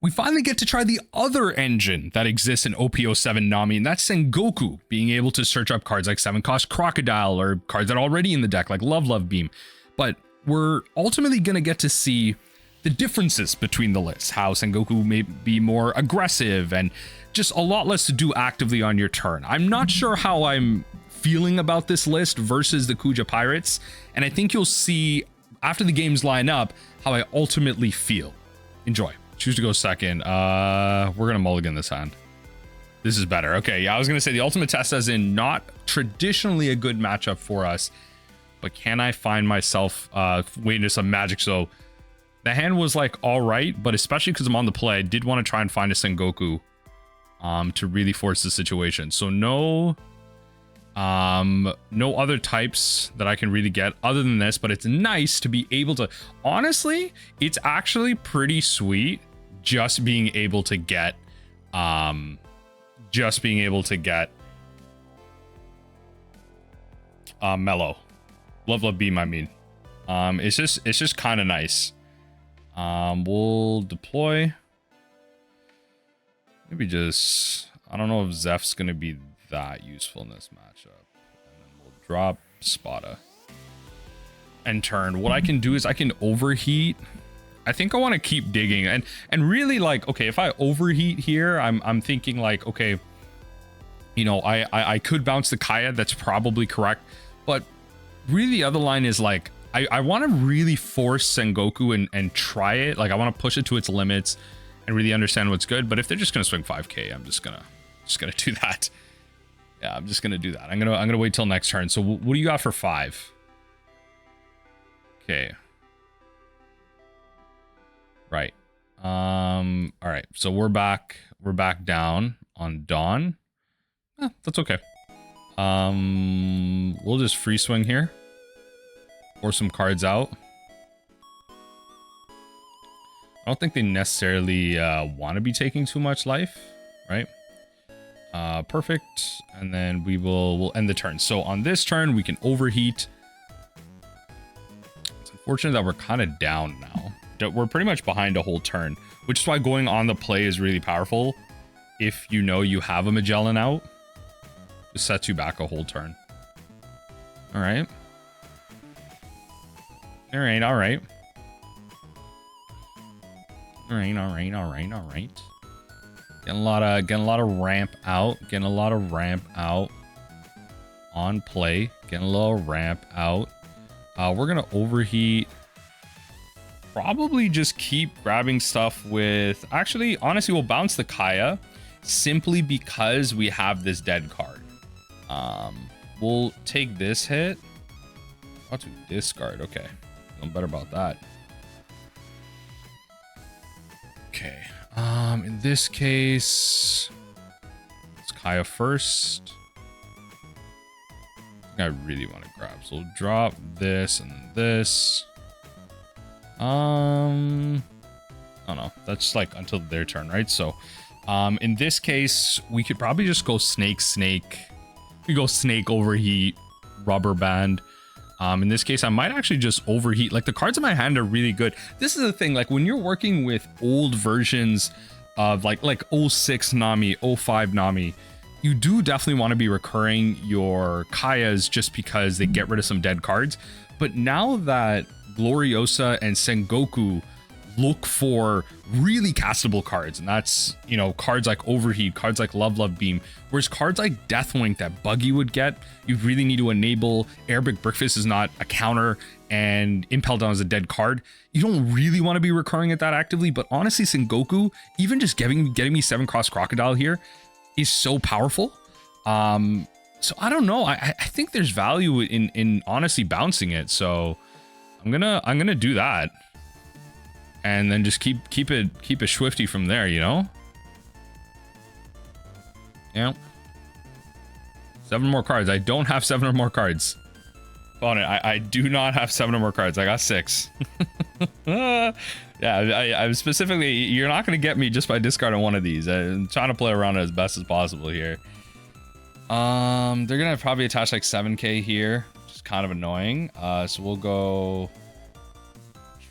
we finally get to try the other engine that exists in OP07 Nami, and that's Sengoku, being able to search up cards like 7-cost Crocodile or cards that are already in the deck like Love Beam. But we're ultimately going to get to see the differences between the lists, how Sengoku may be more aggressive and just a lot less to do actively on your turn. I'm not sure how I'm feeling about this list versus the Kuja Pirates, and I think you'll see after the games line up how I ultimately feel. Enjoy. Choose to go second. We're gonna mulligan this hand. This is better. Okay, yeah, I was gonna say the ultimate test as in not traditionally a good matchup for us, but can I find myself waiting to some magic? So the hand was like all right, but especially because I'm on the play, I did want to try and find a Sengoku to really force the situation. So no other types that I can really get other than this, but it's nice to be able to, honestly, it's actually pretty sweet just being able to get Mellow. Love Beam, I mean. It's just kind of nice. We'll deploy. Maybe just, I don't know if Zeph's gonna be that useful in this matchup. And then we'll drop Spada. And turn. What I can do is I can overheat. I think I want to keep digging and really, like, okay, if I overheat here, I'm thinking like, okay, you know, I could bounce the Kaya, that's probably correct, but really the other line is like I want to really force Sengoku and try it. Like I want to push it to its limits and really understand what's good. But if they're just gonna swing 5k, I'm just gonna do that. Yeah, I'm just gonna do that. I'm gonna wait till next turn. So what do you got for 5? Okay. Right. All right. So we're back down on Dawn. That's okay. We'll just free swing here. Or some cards out. I don't think they necessarily want to be taking too much life, right? Perfect. And then we'll end the turn. So on this turn, we can overheat. It's unfortunate that we're kind of down now. We're pretty much behind a whole turn, which is why going on the play is really powerful. If you know you have a Magellan out, it sets you back a whole turn. All right. All right. All right. All right. All right. All right. All right. Getting a lot of ramp out. Getting a lot of ramp out on play. Getting a little ramp out. We're gonna overheat. Probably just keep grabbing stuff with, actually, honestly, we'll bounce the Kaya simply because we have this dead card. We'll take this hit. I'll to discard. Okay, feeling better about that. Okay. In this case, it's Kaya first. I really want to grab, so we'll drop this and this. Oh no, that's like until their turn, right? So in this case, we could probably just go snake. We go snake, overheat, rubber band. In this case, I might actually just overheat. Like the cards in my hand are really good. This is the thing, like when you're working with old versions of like 06 Nami, 05 Nami, you do definitely want to be recurring your Kayas just because they get rid of some dead cards. But now that Gloriosa and Sengoku look for really castable cards, and that's, you know, cards like Overheat, cards like Love Beam, whereas cards like Deathwink that Buggy would get, you really need to enable. Arabic Breakfast is not a counter, and Impel Down is a dead card. You don't really want to be recurring it that actively, but honestly, Sengoku, even just getting me 7-cross Crocodile here is so powerful. So I don't know. I think there's value in honestly bouncing it. So I'm gonna do that, and then just keep it swifty from there, you know. Yeah. 7 more cards. I don't have 7 or more cards. On it. I do not have 7 or more cards. I got 6. Yeah, I'm specifically, you're not gonna get me just by discarding one of these. I'm trying to play around it as best as possible here. They're gonna probably attach like 7k here, which is kind of annoying. So we'll go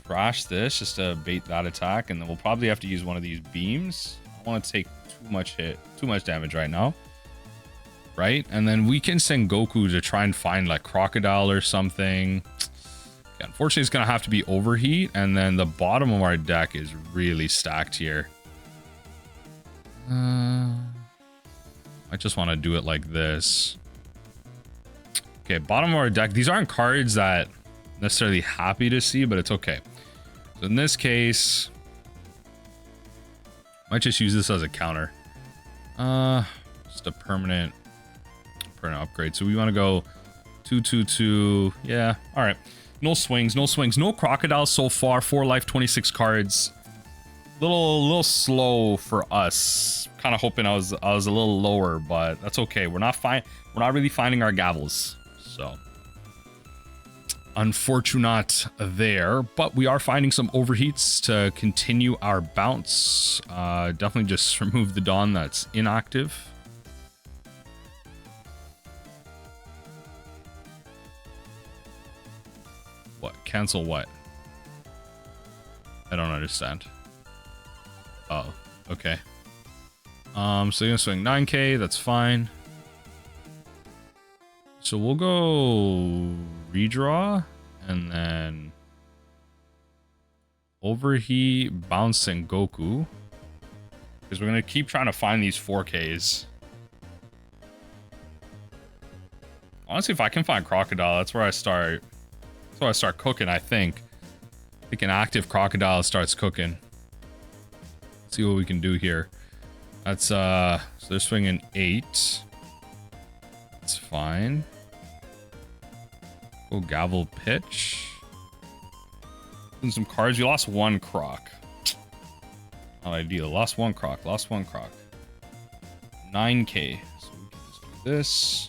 Trash this just to bait that attack, and then we'll probably have to use one of these beams. I don't want to take too much damage right now. Right? And then we can Sengoku to try and find like Crocodile or something. Yeah, unfortunately, it's going to have to be Overheat. And then the bottom of our deck is really stacked here. I just want to do it like this. Okay, bottom of our deck. These aren't cards that I'm necessarily happy to see, but it's okay. So in this case, I might just use this as a counter. Just a permanent upgrade. So we want to go 2/2/2. Yeah, all right. No swings, no crocodiles so far. 4 life, 26 cards. Little slow for us. Kind of hoping I was a little lower, but that's okay. We're not really finding our gavels. So unfortunate there, but we are finding some overheats to continue our bounce. Definitely just remove the Dawn that's inactive. What? Cancel what? I don't understand. Oh, okay. So you're gonna swing 9k, that's fine. So we'll go redraw and then overheat, bounce Sengoku. Because we're gonna keep trying to find these 4Ks. Honestly, if I can find Crocodile, that's where I start. That's where I start cooking, I think. I think an active Crocodile starts cooking. Let's see what we can do here. That's so they're swinging 8. That's fine. Go gavel pitch. And some cards. You lost 1 croc. Not ideal. Lost 1 croc. Lost 1 croc. 9k. So we can just do this.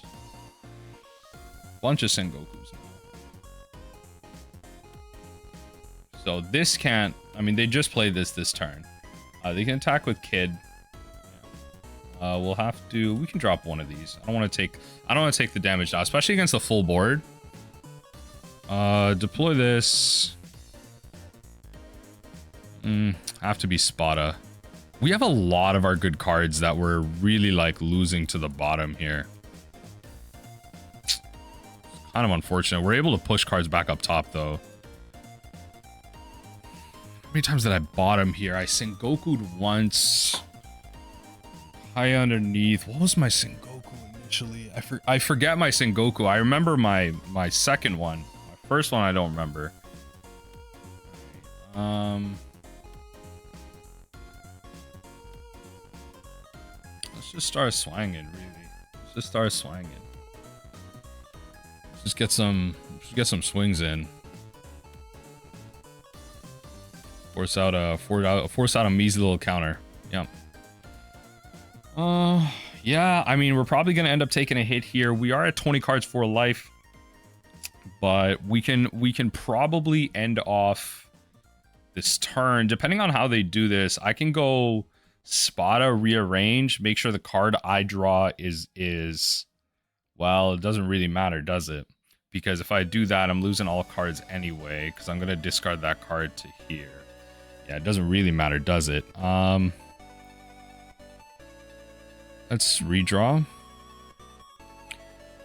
Bunch of Sengokus now. So this can't. I mean, they just played this turn. They can attack with Kid. We'll have to. We can drop one of these. I don't want to take the damage now, especially against the full board. Deploy this. Have to be Spada. We have a lot of our good cards that we're really like losing to the bottom here. It's kind of unfortunate. We're able to push cards back up top though. How many times did I bottom here? I Sengoku'd once. High underneath. What was my Sengoku initially? I forget my Sengoku. I remember my second one. My first one I don't remember. Let's just start swanging, really. Let's just start swanging. Let's just get some swings in. Force out a measly little counter. Yeah. Yeah, I mean, we're probably going to end up taking a hit here. We are at 20 cards for life, but we can probably end off this turn. Depending on how they do this, I can go Spada, rearrange, make sure the card I draw is well, it doesn't really matter, does it? Because if I do that, I'm losing all cards anyway, because I'm going to discard that card to here. Yeah, it doesn't really matter, does it? Let's redraw.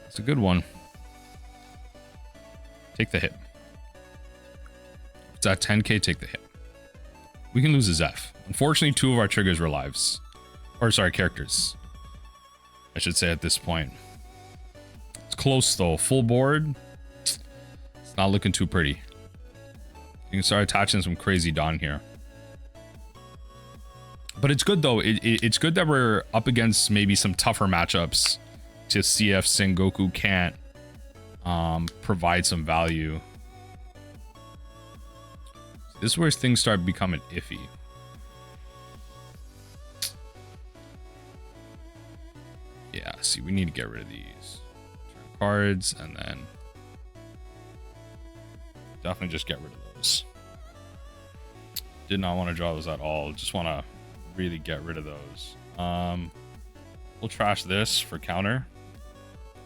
That's a good one. Take the hit. It's at 10k, take the hit. We can lose a Zeph. Unfortunately, 2 of our triggers were lives. Or sorry, characters. I should say at this point. It's close though. Full board. It's not looking too pretty. You can start attaching some crazy Dawn here. But it's good though. It's good that we're up against maybe some tougher matchups to see if Sengoku can't provide some value. This is where things start becoming iffy. Yeah, see, we need to get rid of these cards and then definitely just get rid of those. Did not want to draw those at all. Just want to really get rid of those. We'll trash this for counter.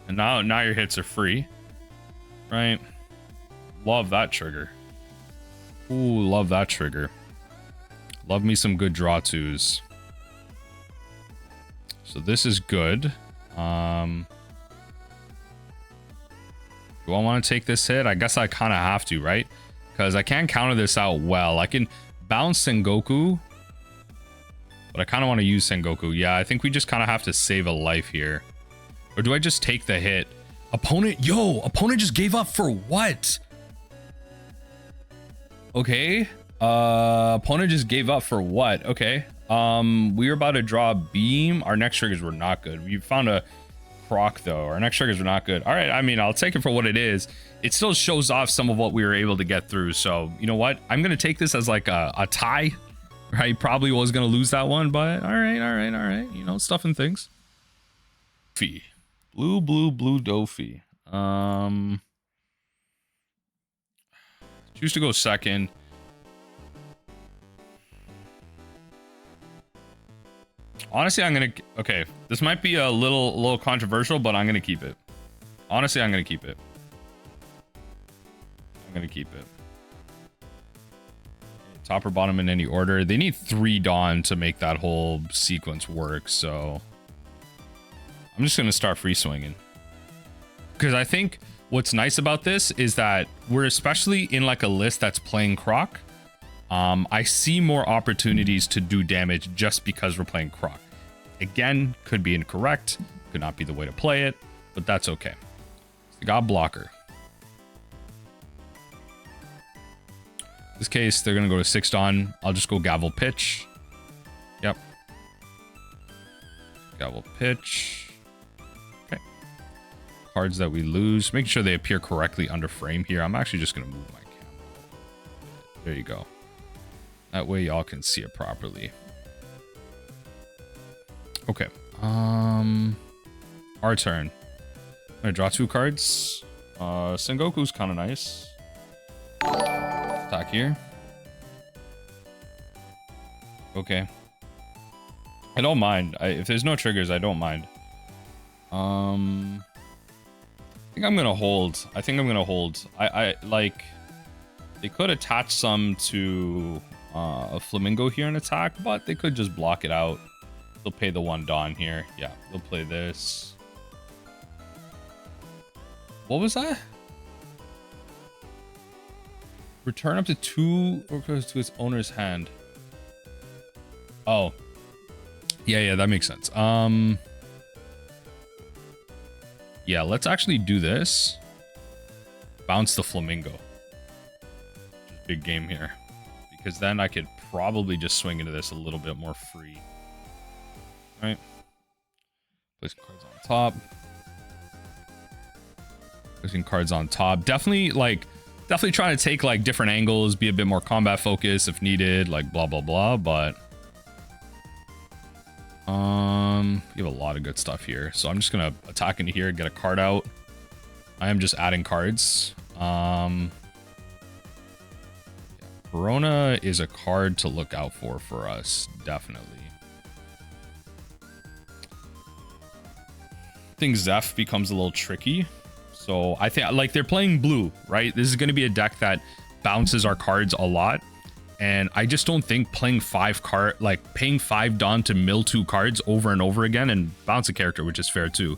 And now your hits are free. Right? Love that trigger. Ooh, love that trigger. Love me some good draw twos. So this is good. Do I want to take this hit? I guess I kind of have to, right? Because I can't counter this out well. I can bounce Sengoku, but I kind of want to use Sengoku. Yeah, I think we just kind of have to save a life here. Or do I just take the hit? Opponent, yo, opponent just gave up for what? Okay. Opponent just gave up for what? Okay. We were about to draw a beam. Our next triggers were not good. We found a croc though. Our next triggers were not good. All right. I mean, I'll take it for what it is. It still shows off some of what we were able to get through. So you know what? I'm going to take this as like a tie, right? Probably was going to lose that one, but all right. You know, stuff and things. Fee. Blue Dofy. Choose to go second. Honestly, I'm gonna. Okay, this might be a little controversial, but I'm gonna keep it. Honestly, I'm gonna keep it. Top or bottom in any order. They need 3 Dawn to make that whole sequence work, so I'm just gonna start free swinging. Because I think what's nice about this is that we're especially in like a list that's playing Croc. I see more opportunities to do damage just because we're playing Croc. Again, could be incorrect, could not be the way to play it, but that's okay. We got blocker. In this case, they're gonna go to 6 Dawn. I'll just go gavel pitch. Yep. Gavel pitch. Okay. Cards that we lose. Making sure they appear correctly under frame here. I'm actually just gonna move my camera. There you go. That way y'all can see it properly. Okay. Our turn. I'm gonna draw 2 cards. Sengoku's kind of nice. Attack here. Okay. I don't mind. If there's no triggers, I don't mind. I think I'm gonna hold. I like. They could attach some to a flamingo here and attack, but they could just block it out. They'll pay the 1 Dawn here. Yeah, they'll play this. What was that? Return up to 2 orcas to its owner's hand. Oh. Yeah, that makes sense. Yeah, let's actually do this. Bounce the flamingo. Big game here. Because then I could probably just swing into this a little bit more free. Right? Placing cards on top. Placing cards on top. Definitely trying to take like different angles, be a bit more combat focused if needed, like blah blah blah, but you have a lot of good stuff here. So I'm just gonna attack into here, get a card out. I am just adding cards. Perona is a card to look out for us, definitely. I think Zeph becomes a little tricky. So I think like they're playing blue, right? This is going to be a deck that bounces our cards a lot. And I just don't think playing paying 5 Dawn to mill 2 cards over and over again and bounce a character, which is fair too,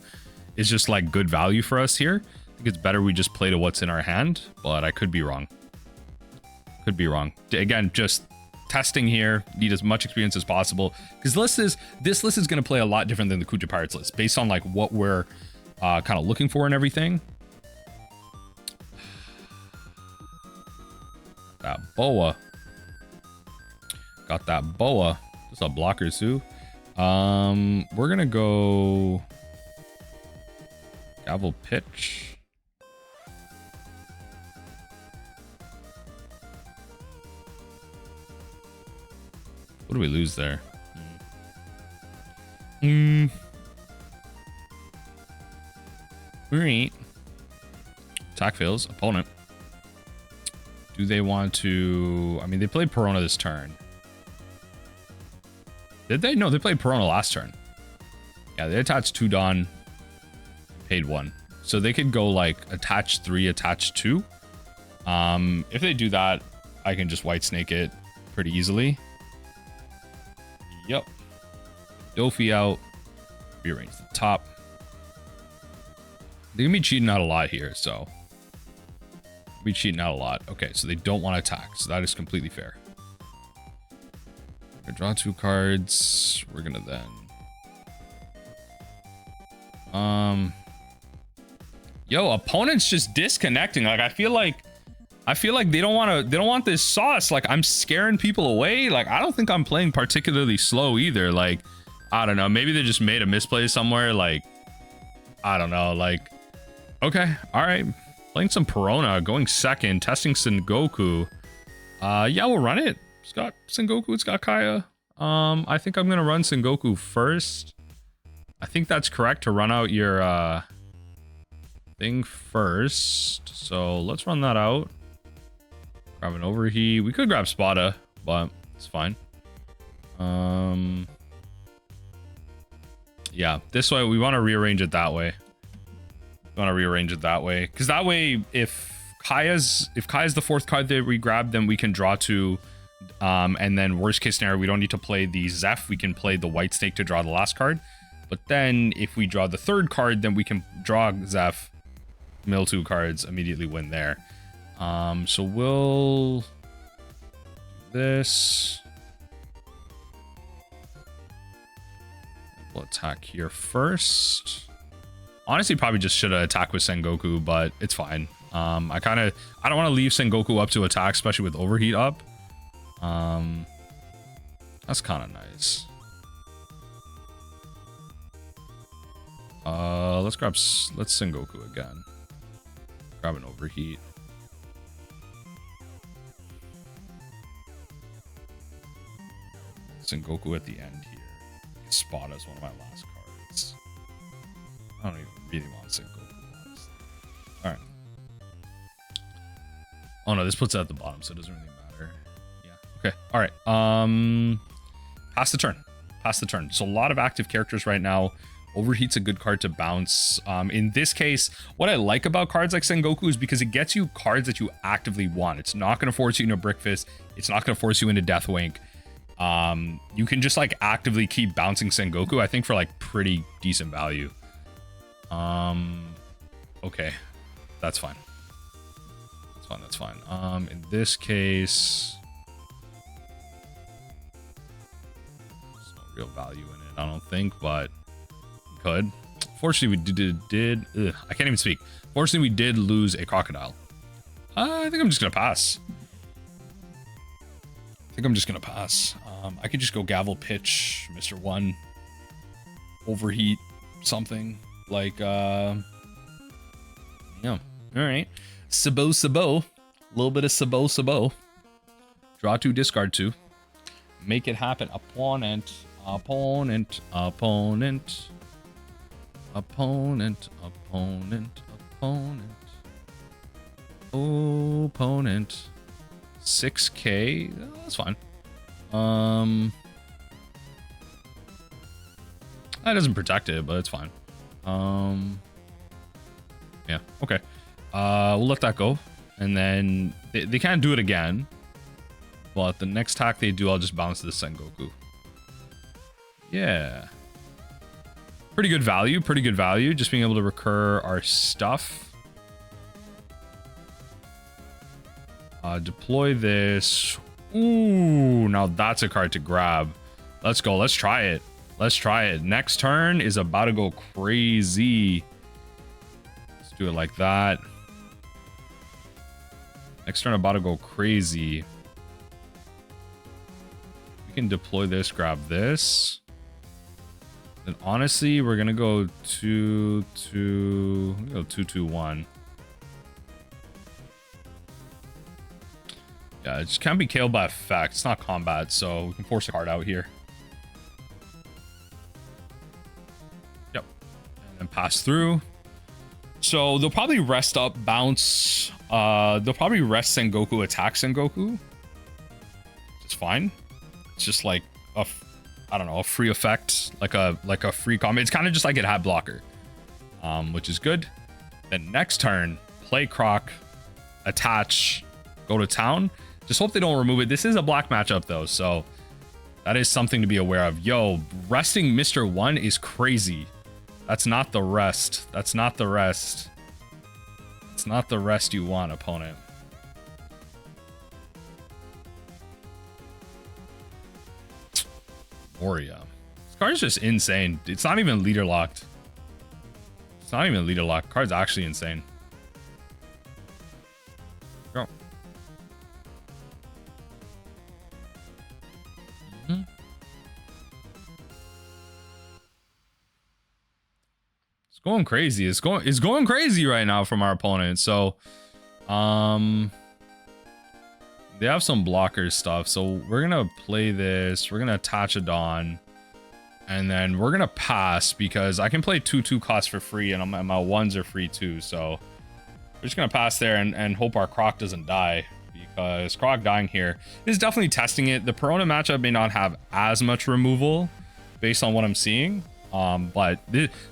is just like good value for us here. I think it's better we just play to what's in our hand, but I could be wrong. Again, just testing here. Need as much experience as possible because this list is going to play a lot different than the Kuja Pirates list based on like what we're kind of looking for and everything. That boa. Got that boa. Just a blocker too. We're gonna go gavel pitch. What do we lose there? Alright. Attack fails. Opponent. Do they want to... I mean, they played Perona this turn. Did they? No, they played Perona last turn. Yeah, they attached 2 Dawn. Paid 1. So they could go like attach 3, attach 2. If they do that, I can just white snake it pretty easily. Yep. Dofi out. Rearrange the top. They're gonna be cheating out a lot here, so be cheating out a lot. Okay, so they don't want to attack, so that is completely fair. I draw 2 cards. We're gonna then yo, opponent's just disconnecting. Like I feel like they don't want this sauce. Like I'm scaring people away. Like I don't think I'm playing particularly slow either. Like I don't know, maybe they just made a misplay somewhere. Like I don't know. Like okay, all right, playing some Perona, going second, testing Sengoku. Yeah, we'll run it. It's got Sengoku, it's got Kaya. I think I'm gonna run Sengoku first. I think that's correct to run out your thing first. So let's run that out. Grab an overheat. We could grab Spada, but it's fine. Yeah, this way we want to rearrange it that way. We want to rearrange it that way, because that way if Kaya's the 4th card that we grab, then we can draw 2. And then worst case scenario, we don't need to play the Zeph. We can play the white snake to draw the last card. But then if we draw the 3rd card, then we can draw Zeph, mill 2 cards, immediately win there. So we'll do this. We'll attack here first. Honestly, probably just should have attacked with Sengoku, but it's fine. I don't want to leave Sengoku up to attack, especially with overheat up. That's kind of nice. Let's Sengoku again. Grab an overheat. Sengoku at the end here. Spot as one of my last cards. I don't even really want Sengoku, honestly. Alright. Oh no, this puts it at the bottom, so it doesn't really matter. Yeah. Okay. Alright. Pass the turn. Pass the turn. So a lot of active characters right now. Overheat's a good card to bounce. In this case, what I like about cards like Sengoku is because it gets you cards that you actively want. It's not going to force you into Brickfist. It's not going to force you into Deathwink. You can just like actively keep bouncing Sengoku, I think, for like pretty decent value. Okay, that's fine. That's fine. In this case, there's no real value in it, I don't think, but we could. Fortunately, we did I can't even speak. Fortunately, we did lose a crocodile. I think I'm just gonna pass. I could just go gavel pitch Mr. 1, overheat something like yeah. All right, Sabo, a little bit of Sabo. Draw 2, discard 2, make it happen. Opponent. Opponent. 6k, that's fine. That doesn't protect it, but it's fine. Yeah, okay. We'll let that go, and then they can't do it again, but the next attack they do, I'll just bounce this Sengoku. Yeah, pretty good value, just being able to recur our stuff. Deploy this. Ooh, now that's a card to grab. Let's go. Let's try it. Next turn is about to go crazy. Let's do it like that. Next turn about to go crazy. We can deploy this, grab this. Then honestly, we're gonna go 2-2-1. Yeah, it just can't be KO'd by effect. It's not combat, so we can force a card out here. Yep. And then pass through. So they'll probably rest up, bounce. They'll probably rest Sengoku, attack Sengoku. It's fine. It's just like a, I don't know, a free effect, like a free comment. It's kind of just like it had blocker, which is good. Then next turn, play Croc, attach, go to town. Just hope they don't remove it. This is a black matchup though, so that is something to be aware of. Yo, resting Mr. 1 is crazy. That's not the rest. That's not the rest. It's not the rest you want, opponent. Moria. This card's just insane. It's not even leader locked. It's not even leader locked. Card's actually insane. Go. It's going crazy. It's going crazy right now from our opponent. So, they have some blocker stuff. So we're gonna play this. We're gonna attach a Dawn, and then we're gonna pass because I can play 2/2 cost for free, and my ones are free too. So we're just gonna pass there and hope our Croc doesn't die, because Croc dying here is definitely testing it. The Perona matchup may not have as much removal based on what I'm seeing. But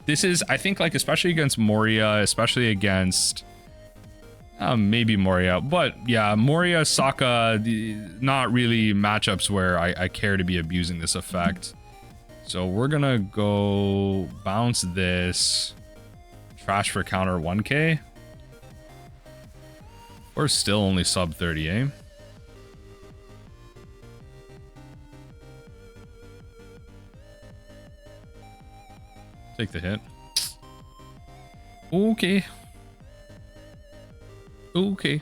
this is, I think, like, especially against Moria, especially against maybe Moria, but yeah, Moria, Sokka, not really matchups where I care to be abusing this effect. So we're gonna go bounce this, trash for counter 1k. We're still only sub 30, eh? Take the hit. Okay. Okay.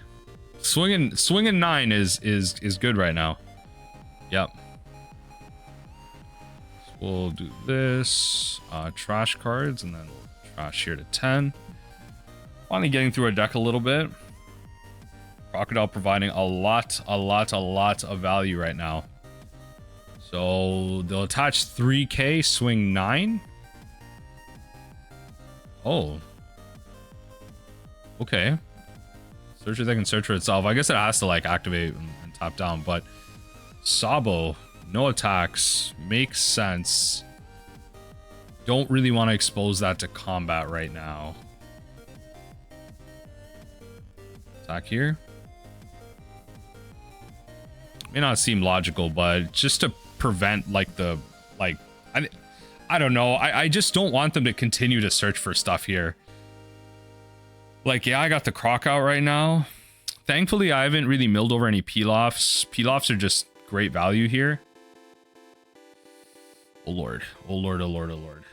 Swinging 9 is good right now. Yep. So we'll do this. Trash cards, and then we'll trash here to 10. Finally getting through our deck a little bit. Crocodile providing a lot of value right now. So they'll attach 3k, swing 9. Oh. Okay. Searcher that can search for itself. I guess it has to like activate and tap down, but Sabo, no attacks, makes sense. Don't really want to expose that to combat right now. Attack here. May not seem logical, but just to prevent like the I don't know. I just don't want them to continue to search for stuff here. Like, yeah, I got the Croc out right now. Thankfully, I haven't really milled over any Pilafs. Pilafs are just great value here. Oh lord. Oh lord, oh lord, oh lord.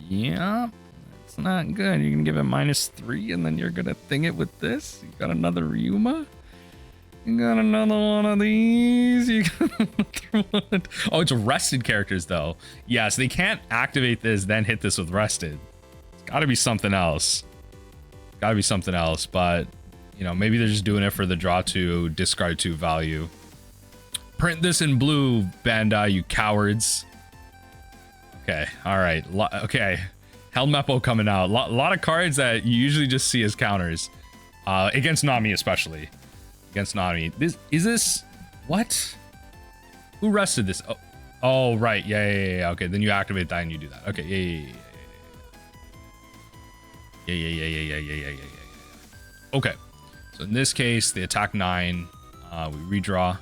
Yeah, that's not good. You're gonna give it -3 and then you're gonna thing it with this? You got another Ryuma? You got another one of these. You got another one. Oh, it's rested characters though. Yeah, so they can't activate this, then hit this with rested. It's gotta be something else. Gotta be something else, but you know, maybe they're just doing it for the draw 2, discard 2 value. Print this in blue, Bandai, you cowards. Okay, all right. Okay, Helmeppo coming out. Lot of cards that you usually just see as counters. Against Nami especially. Against Nami. This what? Who rested this? Oh right. Yeah. Okay, then you activate that and you do that. Okay. Yeah. Okay. So in this case, they attack 9. We redraw.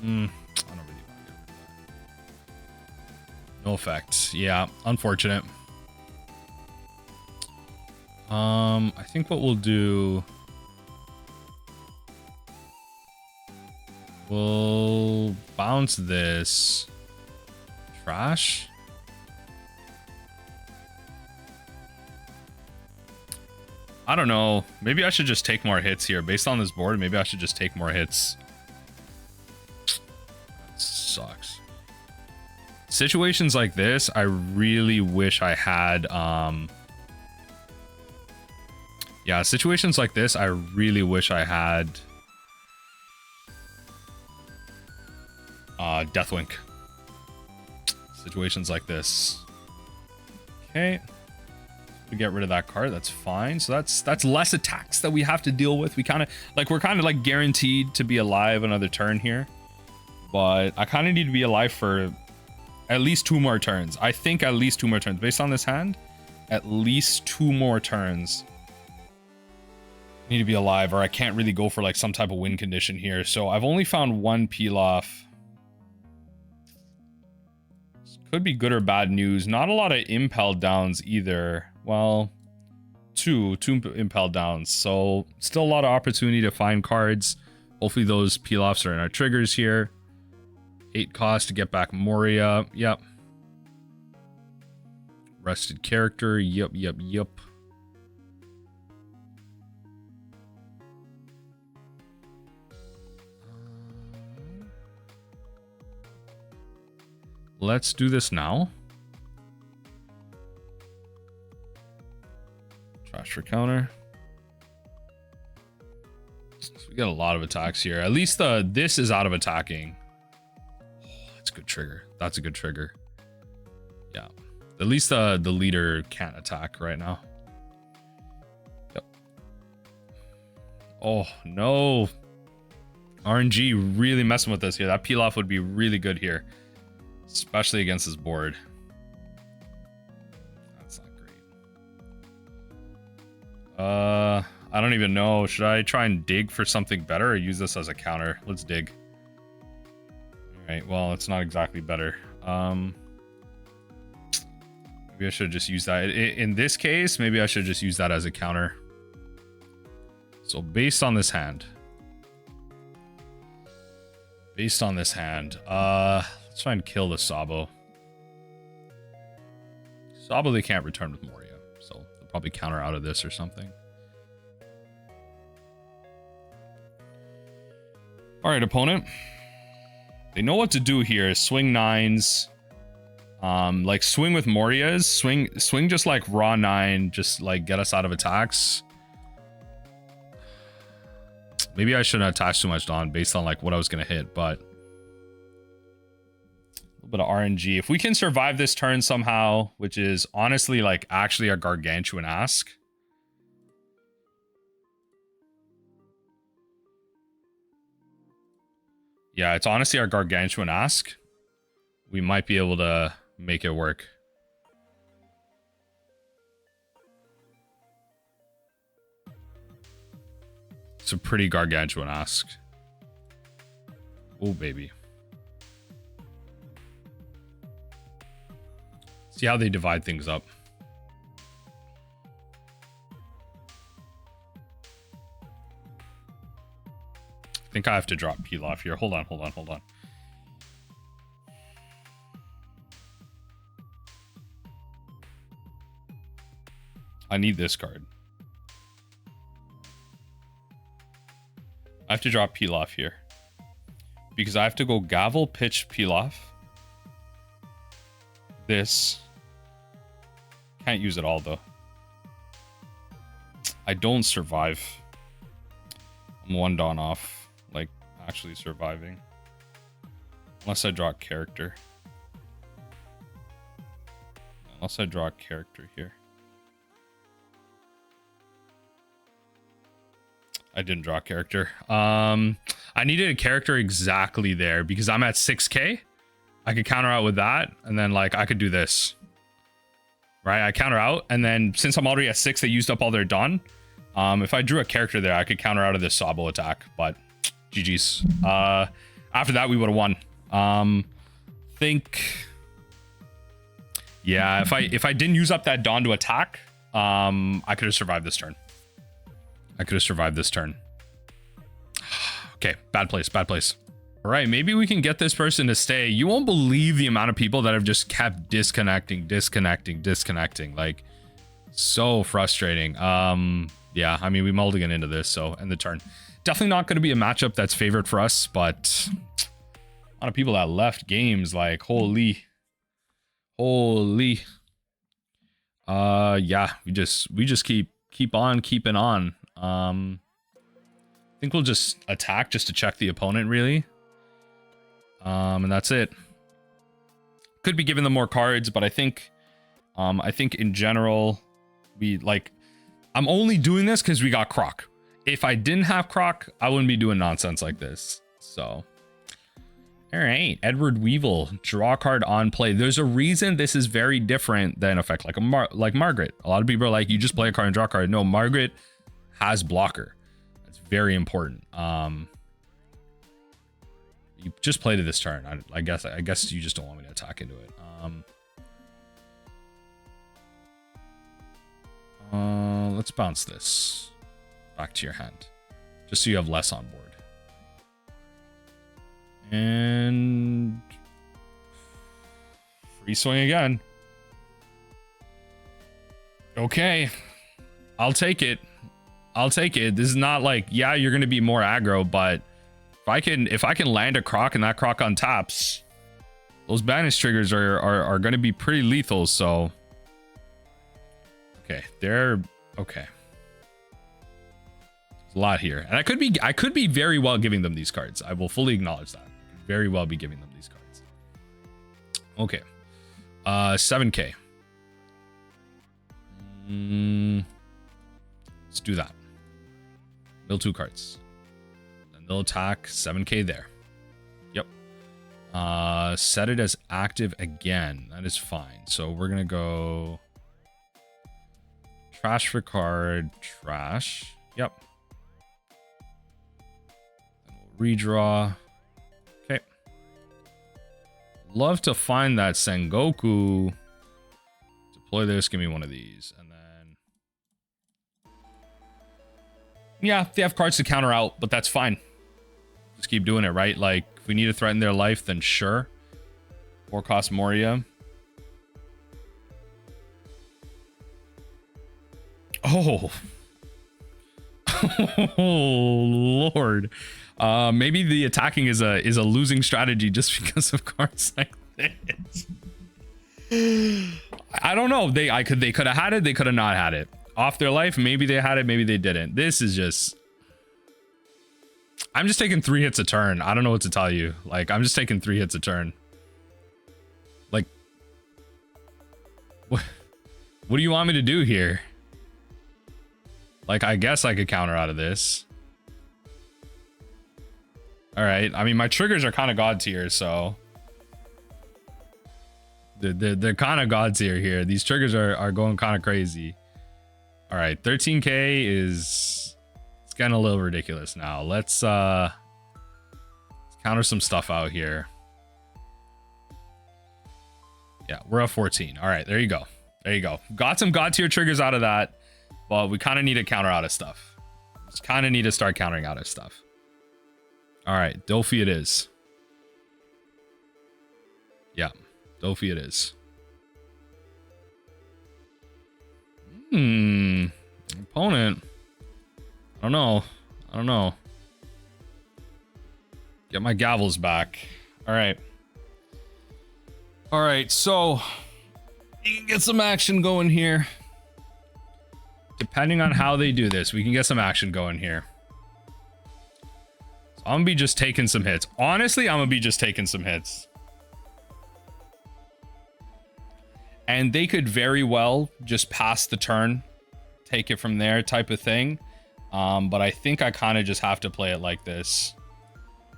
I don't really want to get rid of that. No effect. Yeah, unfortunate. I think what we'll do, we'll bounce this. Trash. I don't know. Maybe I should just take more hits here. Based on this board, maybe I should just take more hits. That sucks. Situations like this, I really wish I had, yeah, situations like this, I really wish I had Deathwink. Situations like this. Okay. We get rid of that card, that's fine. So that's less attacks that we have to deal with. We're kind of like guaranteed to be alive another turn here. But I kind of need to be alive for at least 2 more turns. I think at least 2 more turns. Based on this hand, at least 2 more turns. Need to be alive, or I can't really go for like some type of win condition here. So I've only found 1 peel off. This could be good or bad news. Not a lot of impel downs either. Well, two impel downs. So still a lot of opportunity to find cards. Hopefully those peel offs are in our triggers here. 8 cost to get back Moria. Yep. Rested character. Yep. Let's do this now. Trash for counter. So we got a lot of attacks here. At least this is out of attacking. Oh, that's a good trigger. That's a good trigger. Yeah. At least the leader can't attack right now. Yep. Oh, no. RNG really messing with us here. That peel off would be really good here. Especially against his board. That's not great. I don't even know. Should I try and dig for something better or use this as a counter? Let's dig. Alright, well, it's not exactly better. Maybe I should just use that. In this case, maybe I should just use that as a counter. So based on this hand. Let's try and kill the Sabo. Sabo they can't return with Moria, so they'll probably counter out of this or something. Alright, opponent. They know what to do here. Swing 9s. Like swing with Morias. Swing just like raw 9, just like get us out of attacks. Maybe I shouldn't attach too much Dawn based on like what I was gonna hit, but bit of RNG. If we can survive this turn somehow, which is honestly like actually a gargantuan ask. Yeah, it's honestly our gargantuan ask. We might be able to make it work. It's a pretty gargantuan ask. Oh, baby. See how they divide things up. I think I have to drop peel off here. Hold on. I need this card. I have to drop peel off here. Because I have to go gavel, pitch, peel off. This. Can't use it all though. I don't survive. I'm 1 Dawn off. Like actually surviving. Unless I draw a character. Unless I draw a character here. I didn't draw a character. I needed a character exactly there because I'm at 6k. I could counter out with that, and then like I could do this. Right? I counter out, and then since I'm already at 6, they used up all their Dawn. If I drew a character there, I could counter out of this Sabo attack, but GG's. After that, we would have won. Yeah, if I didn't use up that Dawn to attack, I could have survived this turn. Okay, bad place. All right, maybe we can get this person to stay. You won't believe the amount of people that have just kept disconnecting. Like, so frustrating. Yeah, I mean, we mulligan into this, so end the turn. Definitely not going to be a matchup that's favored for us, but a lot of people that left games, like, holy. Yeah, we just keep on keeping on. I think we'll just attack just to check the opponent, really. And that's it. Could be giving them more cards, but I think in general, I'm only doing this because we got Croc. If I didn't have Croc, I wouldn't be doing nonsense like this. So All right, Edward Weevil, draw card on play. There's a reason this is very different than effect like like Margaret. A lot of people are like, you just play a card and draw a card. No, Margaret has blocker. That's very important. You just played it this turn. I guess you just don't want me to attack into it. Let's bounce this back to your hand, just so you have less on board. And free swing again. Okay, I'll take it. I'll take it. This is not like, yeah, you're gonna be more aggro, but if I can land a croc and that croc on taps, those banish triggers are gonna be pretty lethal. So okay, they're okay. There's a lot here, and I could be very well giving them these cards. I will fully acknowledge that. I could very well be giving them these cards. Okay, 7K. Let's do that. Mill 2 cards. Then they'll attack 7K there. Yep. Set it as active again. That is fine. So we're gonna go trash for card, trash. Yep. Then we'll redraw. Okay. Love to find that Sengoku. Deploy this, give me one of these. And then, yeah, they have cards to counter out, but that's fine. Just keep doing it, right? Like, if we need to threaten their life, then sure. 4-cost Moria. Oh. Oh, Lord. Maybe the attacking is a losing strategy just because of cards like this. I don't know. They could have had it, they could have not had it. Off their life, maybe they had it, maybe they didn't. This is just, I'm just taking 3 hits a turn. I don't know what to tell you. Like, I'm just taking 3 hits a turn. Like, what do you want me to do here? Like, I guess I could counter out of this. All right. I mean, my triggers are kind of god tier, so they're kind of god tier here. These triggers are going kind of crazy. All right, 13K is, it's getting a little ridiculous now. Let's counter some stuff out here. Yeah, we're at 14. All right, there you go. There you go. Got some god tier triggers out of that, but we kind of need to counter out of stuff. Just kind of need to start countering out of stuff. All right, Dofi it is. Yeah, Dofi it is. Opponent. I don't know. I don't know. Get my gavels back. All right. All right, so you can get some action going here. Depending on how they do this, we can get some action going here. So I'm gonna be just taking some hits. Honestly, I'm gonna be just taking some hits. And they could very well just pass the turn, take it from there type of thing. But I think I kind of just have to play it like this.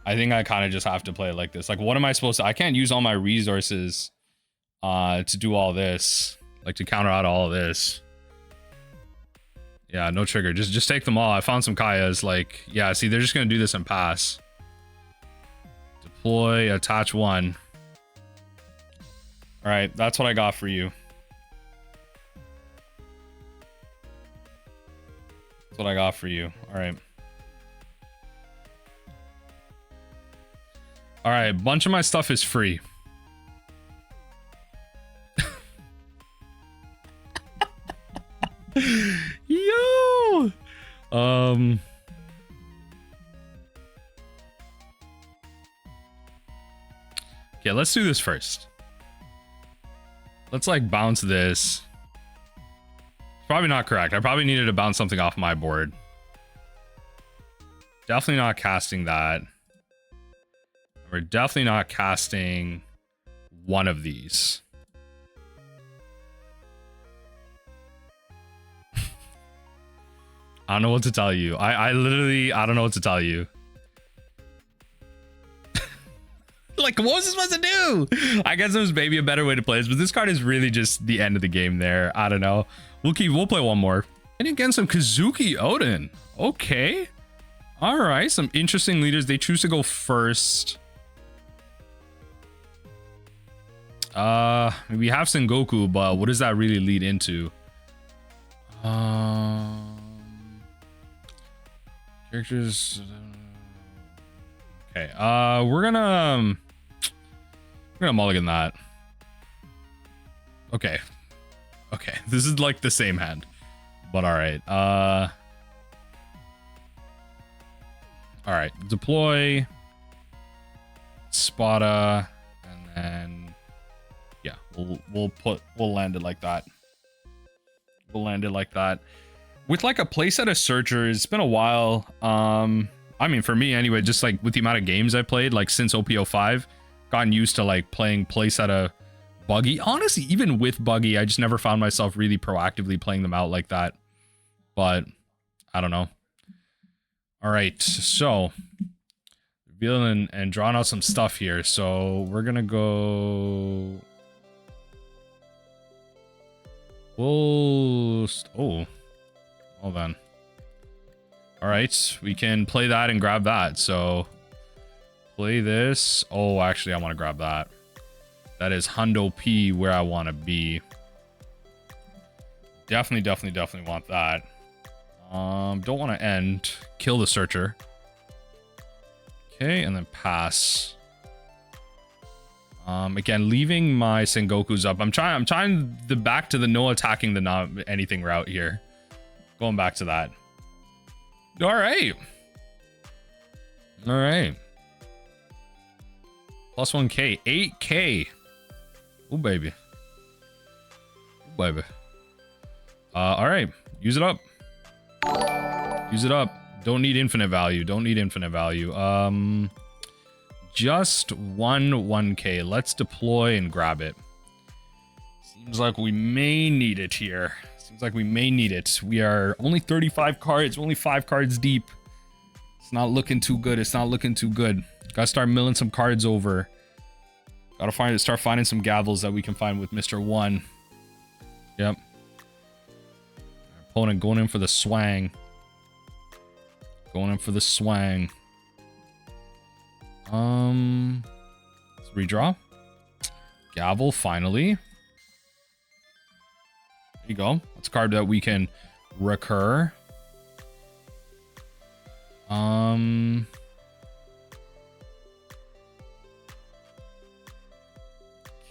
I think I kind of just have to play it like this. Like, what am I supposed to... I can't use all my resources to do all this. Like, to counter out all of this. Yeah, no trigger. Just take them all. I found some Kayas. Like, yeah, see, they're just going to do this and pass. Deploy, attach 1. All right, that's what I got for you. That's what I got for you. All right. All right, a bunch of my stuff is free. Yo! Okay, let's do this first. Let's like bounce this. It's probably not correct. I probably needed to bounce something off my board. Definitely not casting that. We're definitely not casting one of these. I don't know what to tell you. I literally, I don't know what to tell you. Like, what was I supposed to do? I guess it was maybe a better way to play this, but this card is really just the end of the game there. I don't know. We'll play one more. And again, some Kozuki Oden. Okay. All right, some interesting leaders. They choose to go first. We have Sengoku, but what does that really lead into? Characters. Okay. We're gonna mulligan that. Okay. Okay. This is like the same hand, but all right. All right. Deploy. Spada, and then yeah, we'll land it like that. We'll land it like that. With like a playset of searchers, it's been a while. I mean, for me anyway, just like with the amount of games I played, like since OP05, gotten used to like playing playset of buggy. Honestly, even with buggy, I just never found myself really proactively playing them out like that. But I don't know. All right, so revealing and drawing out some stuff here. So we're gonna go. Oh, hold on. All right, we can play that and grab that. So play this. Oh, actually, I want to grab that. That is Hundo P where I want to be. Definitely want that. Don't want to end. Kill the searcher. Okay, and then pass. Again, leaving my Sengokus up. I'm trying the back to the no attacking the not anything route here. Going back to that. All right. All right. Plus 1k, 8k. Oh baby. Oh baby. All right. Use it up. Use it up. Don't need infinite value. Don't need infinite value. Just 1k. Let's deploy and grab it. Seems like we may need it here. Seems like we may need it. We are only 35 cards. Only 5 cards deep. It's not looking too good. It's not looking too good. Gotta start milling some cards over. Gotta start finding some gavels that we can find with Mr. 1. Yep. Our opponent going in for the swang. Going in for the swang. Let's redraw. Gavel, finally. There you go. That's a card that we can recur.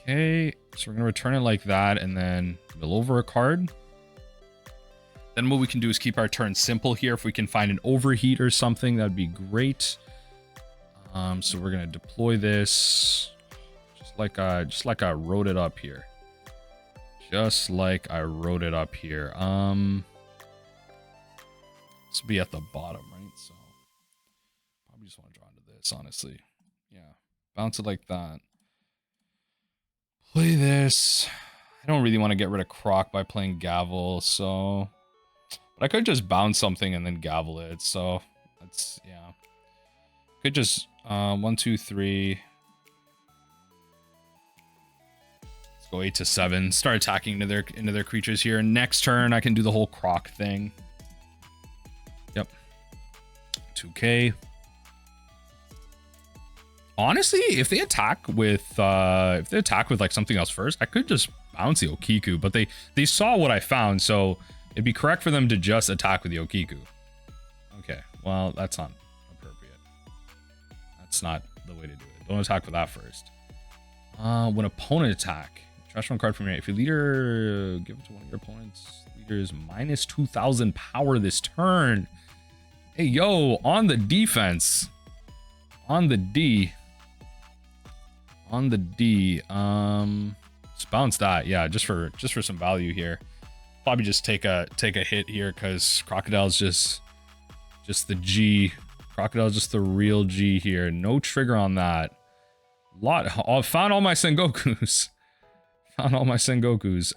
Okay, so we're gonna return it like that and then mill over a card. Then what we can do is keep our turn simple here. If we can find an overheat or something, that'd be great. So we're gonna deploy this just like I wrote it up here. Just like I wrote it up here. This will be at the bottom, right? So probably just want to draw into this, honestly. Yeah, bounce it like that. Play this. I don't really want to get rid of Croc by playing Gavel, so but I could just bounce something and then gavel it. So that's yeah. Could just 1, 2, 3. Let's go 8 to 7. Start attacking into their creatures here. Next turn, I can do the whole Croc thing. Yep. 2k. Honestly, if they attack with like something else first, I could just bounce the Okiku, but they saw what I found, so it'd be correct for them to just attack with the Okiku. Okay, well, that's not appropriate. That's not the way to do it. Don't attack with that first. When opponent attack, trash one card from your... If your leader... Give it to one of your opponent's leaders minus 2,000 power this turn. Hey, yo, on the defense. On the D. On the D. Just bounce that. Yeah, just for some value here. Probably just take a hit here because Crocodile's just the G. Crocodile's just the real G here. No trigger on that. Oh, found all my Sengokus. Found all my Sengokus.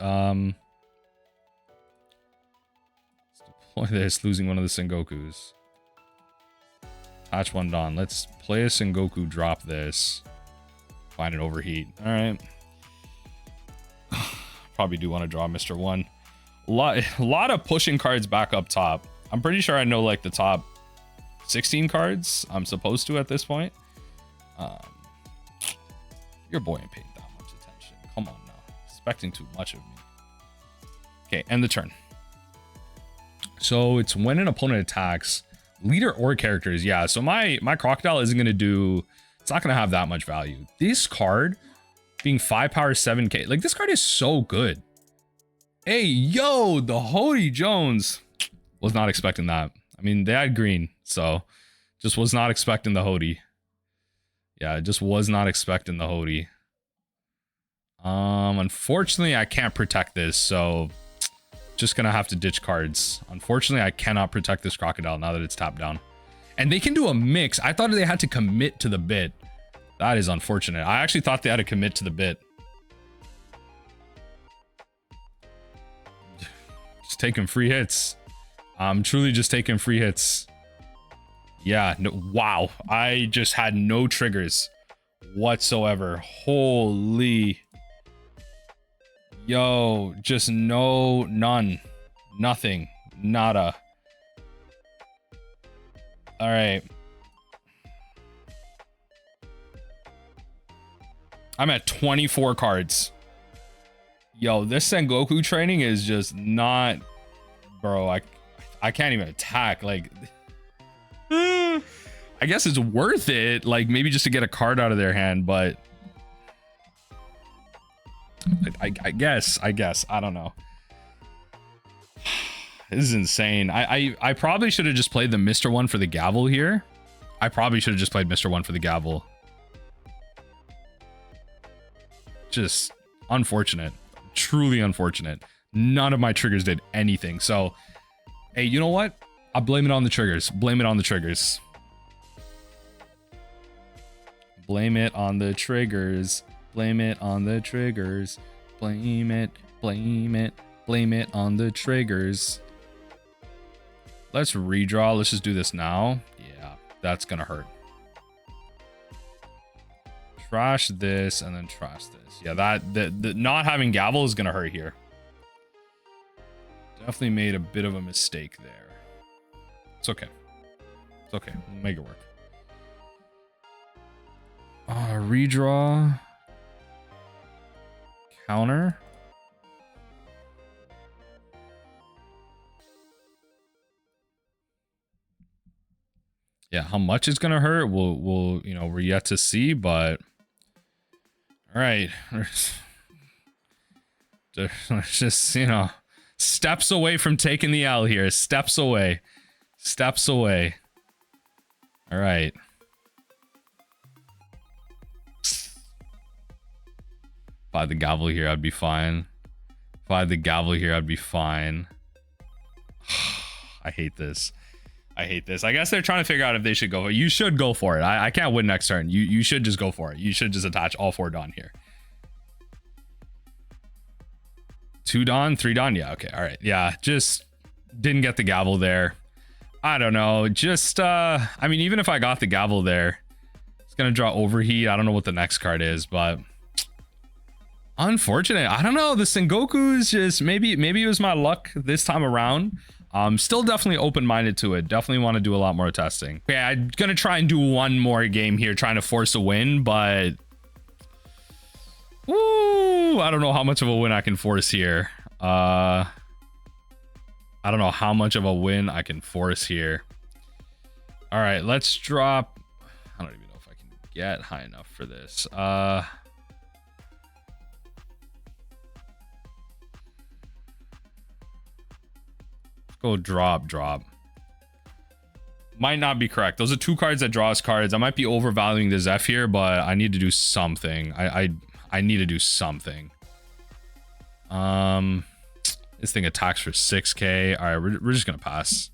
Let's deploy this, losing one of the Sengokus. Hatch one Dawn. Let's play a Sengoku, drop this. Find an overheat. All right. Probably do want to draw Mr. One. A lot of pushing cards back up top. I'm pretty sure I know like the top 16 cards I'm supposed to at this point. Your boy ain't paying that much attention. Come on now. Expecting too much of me. Okay, end the turn. So it's when an opponent attacks, leader or characters. Yeah, so my crocodile isn't going to do... It's not going to have that much value. This card being 5 power 7k. Like, this card is so good. Hey, yo, the Hody Jones. Was not expecting that. I mean, they had green, so just was not expecting the Hody. Yeah, just was not expecting the Hody. Unfortunately, I can't protect this, so just gonna have to ditch cards. Unfortunately, I cannot protect this crocodile now that it's tapped down. And they can do a mix. I thought they had to commit to the bit. That is unfortunate. I actually thought they had to commit to the bit. Just taking free hits. I'm truly just taking free hits. Yeah, no, wow. I just had no triggers whatsoever. Holy. Yo, just none. Nothing. Nada. All right. I'm at 24 cards. Yo, this Sengoku training is just not... Bro, I can't even attack. Like... I guess it's worth it. Like, maybe just to get a card out of their hand, but... I guess. I don't know. This is insane. I probably should have just played the Mr. One for the gavel here. I probably should have just played Mr. One for the gavel. Just unfortunate. Truly unfortunate. None of my triggers did anything. So, hey, you know what? I'll blame it on the triggers. Blame it on the triggers. Blame it on the triggers. Blame it on the triggers. Blame it. Blame it. Blame it on the triggers. Let's redraw. Let's just do this now. Yeah, that's gonna hurt. Trash this and then trash this. Yeah, the not having gavel is gonna hurt here. Definitely made a bit of a mistake there. It's okay. It's okay. We'll make it work. Redraw. Counter. Yeah, how much it's gonna hurt, we'll you know, we're yet to see, but all right. There's just, you know, steps away from taking the L here. Steps away. Steps away. All right. If I had the gavel here, I'd be fine. If I had the gavel here, I'd be fine. I hate this. I hate this. I guess they're trying to figure out if they should go. You should go for it. I can't win next turn. You should just go for it. You should just attach all 4 Dawn here. 2 Dawn, 3 Dawn. Yeah, okay. All right. Yeah, just didn't get the gavel there. I don't know. Just, I mean, even if I got the gavel there, it's going to draw overheat. I don't know what the next card is, but unfortunate. I don't know. The Sengoku is just, maybe it was my luck this time around. Still definitely open-minded to it. Definitely want to do a lot more testing. Okay, I'm gonna try and do one more game here, trying to force a win, but woo, I don't know how much of a win I can force here. I don't know how much of a win I can force here. All right, let's drop. I don't even know if I can get high enough for this. Go drop. Might not be correct. Those are 2 cards that draws cards. I might be overvaluing the Zeph here, but I need to do something. I need to do something. This thing attacks for 6k. All right, we're just gonna pass.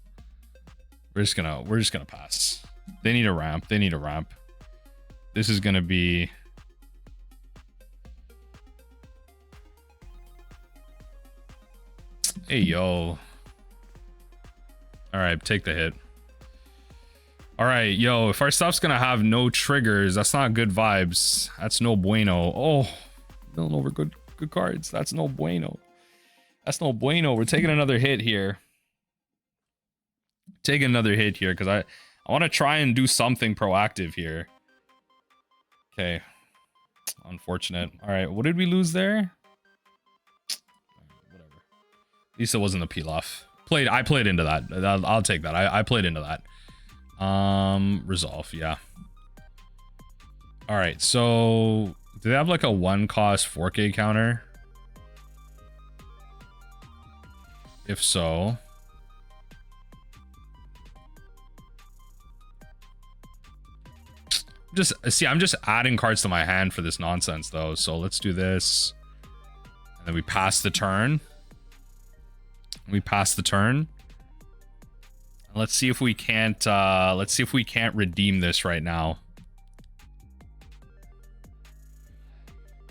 We're just gonna pass. They need a ramp. They need a ramp. This is gonna be. Hey yo. All right, take the hit. All right, yo, if our stuff's gonna have no triggers, that's not good vibes. That's no bueno. Oh, milling over good cards. That's no bueno. That's no bueno. We're taking another hit here. Taking another hit here because I want to try and do something proactive here. Okay. Unfortunate. All right, what did we lose there? Whatever. At least it wasn't the pilaf. I played into that. I'll take that. I played into that. Resolve, yeah. All right, so do they have like a 1-cost 4K counter? If so, I'm just adding cards to my hand for this nonsense though. So let's do this. And then we pass the turn. Let's see if we can't redeem this right now.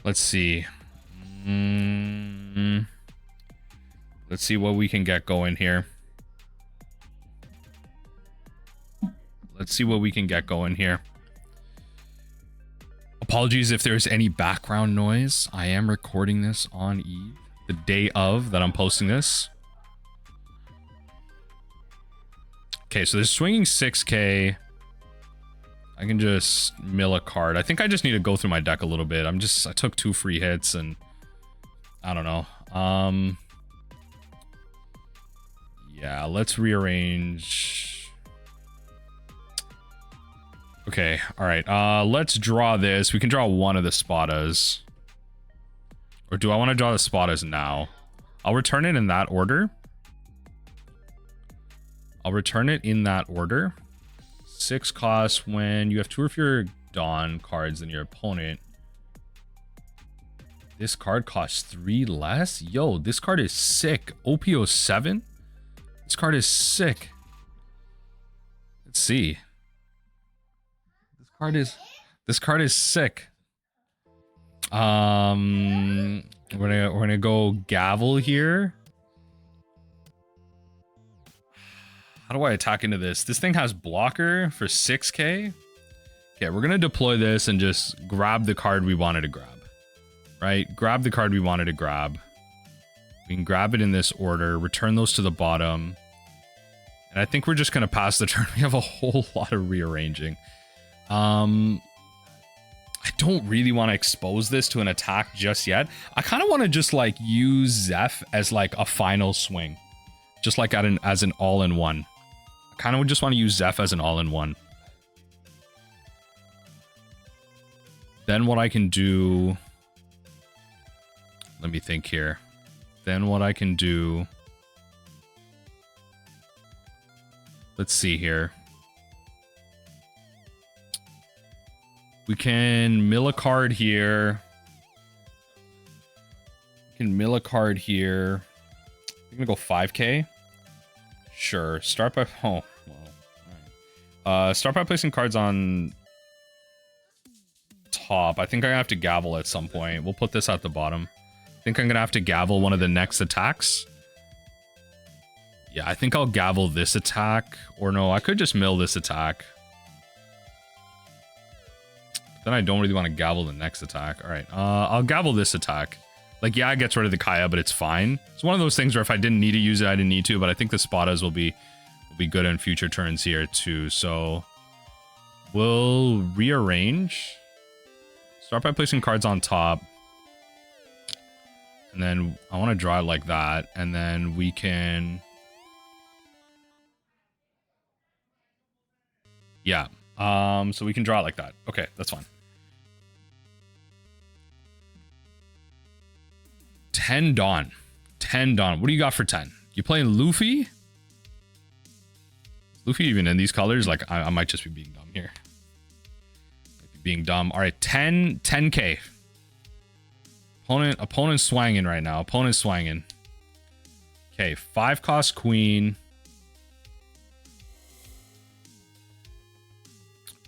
Let's see. Let's see what we can get going here. Apologies if there's any background noise. I am recording this on Eve, the day of that I'm posting this. Okay, so they're swinging 6K. I can just mill a card. I think I just need to go through my deck a little bit. I took 2 free hits and I don't know. Yeah, let's rearrange. Okay, all right. Let's draw this. We can draw one of the Spadas. Or do I want to draw the Spadas now? I'll return it in that order. 6 costs when you have 2 of your Dawn cards than your opponent. This card costs 3 less? Yo, this card is sick. OP07? This card is sick. Let's see. This card is sick. We're gonna go Gavel here. How do I attack into this? This thing has blocker for 6K. Okay, we're gonna deploy this and just grab the card we wanted to grab. Right? Grab the card we wanted to grab. We can grab it in this order, return those to the bottom. And I think we're just gonna pass the turn. We have a whole lot of rearranging. I don't really want to expose this to an attack just yet. I kind of want to just like use Zeph as like a final swing. Just like as an all-in-one. I kind of just want to use Zeph as an all-in-one. Then what I can do... Let me think here. Then what I can do... Let's see here. We can mill a card here. I'm gonna go 5K. Sure. Start by start by placing cards on top. I think I'm gonna have to gavel at some point. We'll put this at the bottom. I think I'm gonna have to gavel one of the next attacks. Yeah, I think I'll gavel this attack. Or no, I could just mill this attack. Then I don't really want to gavel the next attack. All right, I'll gavel this attack. Like, yeah, it gets rid of the Kaya, but it's fine. It's one of those things where if I didn't need to use it, I didn't need to. But I think the Spadas will be good in future turns here too. So we'll rearrange. Start by placing cards on top. And then I want to draw it like that. And then we can... Yeah. So we can draw it like that. Okay, that's fine. 10 Dawn. 10 Dawn. What do you got for 10? You playing Luffy? Luffy even in these colors? Like, I might just be being dumb here. Being dumb. All right, 10K. Opponent swanging right now. Opponent swanging. Okay, 5 cost queen.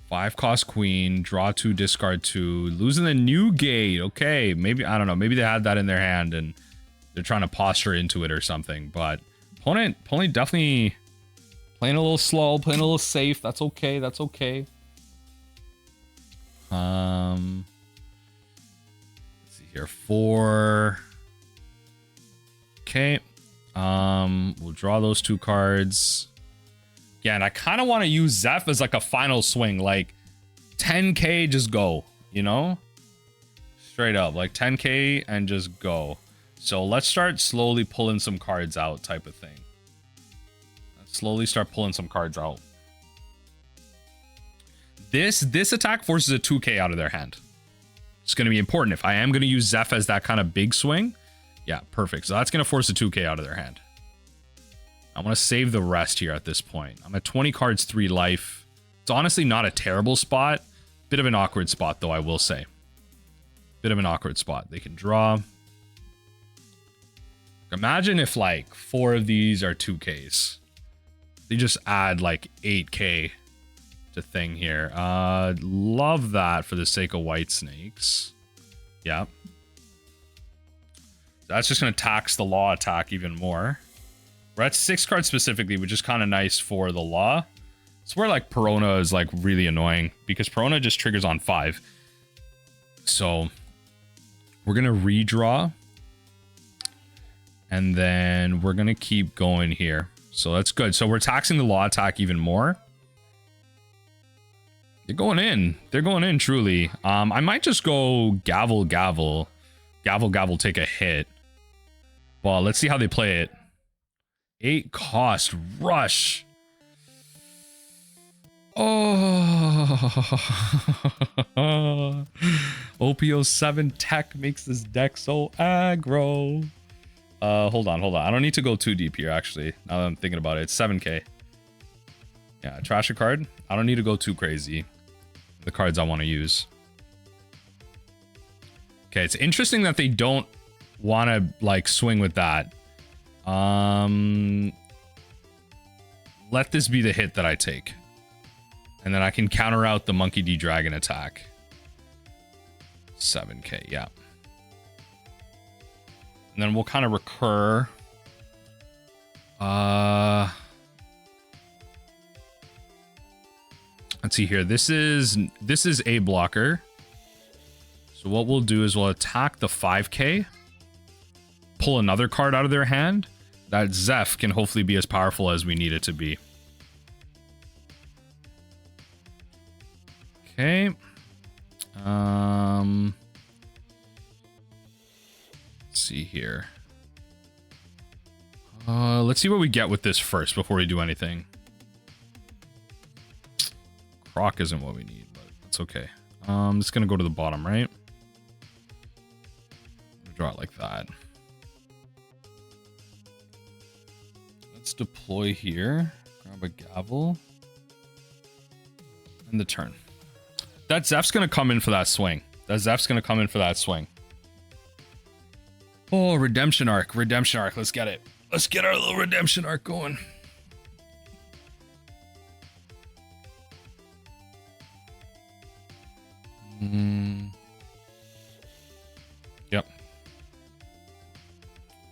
5 cost queen, draw 2, discard 2, losing the new gate. Okay, maybe, I don't know, maybe they had that in their hand and they're trying to posture into it or something, but opponent definitely Playing a little slow, playing a little safe. That's okay. That's okay. Let's see here. 4. Okay. We'll draw those 2 cards. Yeah, and I kind of want to use Zeph as like a final swing. Like 10k, just go. You know? Straight up. Like 10k and just go. So let's start slowly pulling some cards out type of thing. Let's slowly start pulling some cards out. This attack forces a 2k out of their hand. It's going to be important. If I am going to use Zeph as that kind of big swing, yeah, perfect. So that's going to force a 2k out of their hand. I want to save the rest here at this point. I'm at 20 cards, 3 life. It's honestly not a terrible spot. Bit of an awkward spot, though, I will say. Bit of an awkward spot. They can draw. Imagine if, like, 4 of these are 2Ks. They just add, like, 8K to thing here. Love that for the sake of white snakes. Yeah. That's just going to tax the law attack even more. We're at 6 cards specifically, which is kind of nice for the law. It's where, like, Perona is, like, really annoying. Because Perona just triggers on 5. So, we're going to redraw. And then we're going to keep going here. So, that's good. So, we're taxing the law attack even more. They're going in. They're going in, truly. I might just go gavel, gavel. Gavel, gavel, take a hit. Well, let's see how they play it. 8 cost rush. Oh. OP07 tech makes this deck so aggro. Hold on. I don't need to go too deep here, actually. Now that I'm thinking about it. It's 7k. Yeah, trash a card. I don't need to go too crazy. The cards I want to use. Okay, it's interesting that they don't want to, like, swing with that. Let this be the hit that I take. And then I can counter out the Monkey D Dragon attack. 7k, yeah. And then we'll kind of recur. Let's see here. This is a blocker. So what we'll do is we'll attack the 5k. Pull another card out of their hand. That Zeph can hopefully be as powerful as we need it to be. Okay. Let's see here. Let's see what we get with this first before we do anything. Croc isn't what we need, but that's okay. It's gonna go to the bottom, right? Draw it like that. Let's deploy here. Grab a gavel. And the turn. That Zeph's gonna come in for that swing. Oh, redemption arc. Let's get it. Let's get our little redemption arc going. Yep.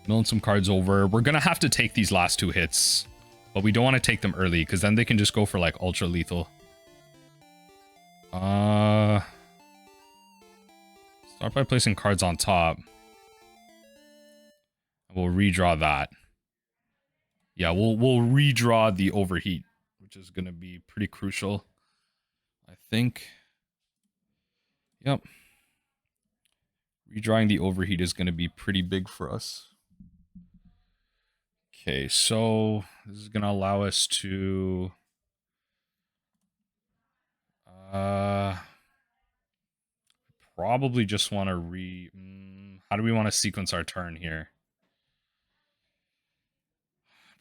Milling some cards over. We're gonna have to take these last 2 hits. But we don't want to take them early, because then they can just go for, like, ultra lethal. Start by placing cards on top. We'll redraw that. Yeah, we'll redraw the overheat, which is gonna be pretty crucial, I think. Yep. Redrawing the overheat is gonna be pretty big for us. Okay, so this is gonna allow us to probably just want to how do we want to sequence our turn here?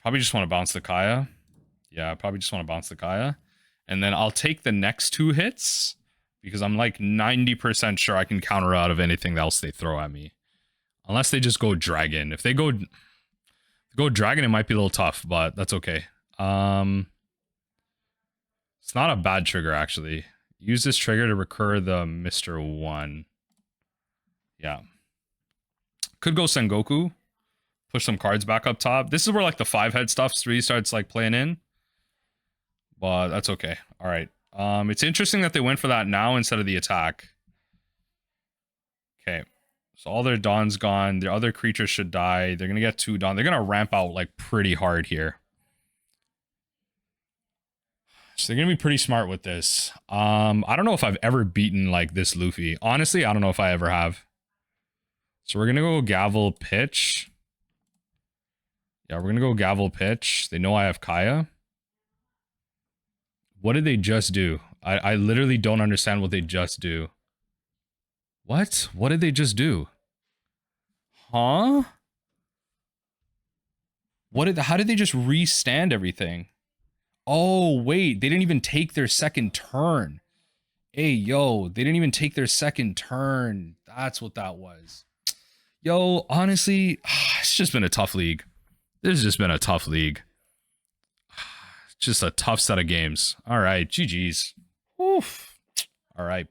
Probably just want to bounce the Kaya. Yeah, probably just want to bounce the Kaya. And then I'll take the next 2 hits because I'm like 90% sure I can counter out of anything else they throw at me. Unless they just go dragon. If they go dragon, it might be a little tough, but that's okay. It's not a bad trigger, actually. Use this trigger to recur the Mr. 1. Yeah. Could go Sengoku. Push some cards back up top. This is where, like, the 5-head stuff really starts, like, playing in. but that's okay. All right. It's interesting that they went for that now instead of the attack. Okay. So all their Dawn's gone. Their other creatures should die. They're gonna get 2 Dawn. They're gonna ramp out like pretty hard here. So they're gonna be pretty smart with this. I don't know if I've ever beaten like this Luffy. Honestly, I don't know if I ever have. So we're gonna go Gavel Pitch. Yeah, we're gonna go Gavel Pitch. They know I have Kaya. What did they just do? I literally don't understand what they just do. What? What did they just do? Huh? How did they just restand everything? Oh, wait, they didn't even take their second turn. Hey, yo, they didn't even take their second turn. That's what that was. Yo, honestly, it's just been a tough league. This has just been a tough league. Just a tough set of games. All right, GG's. Oof. All right.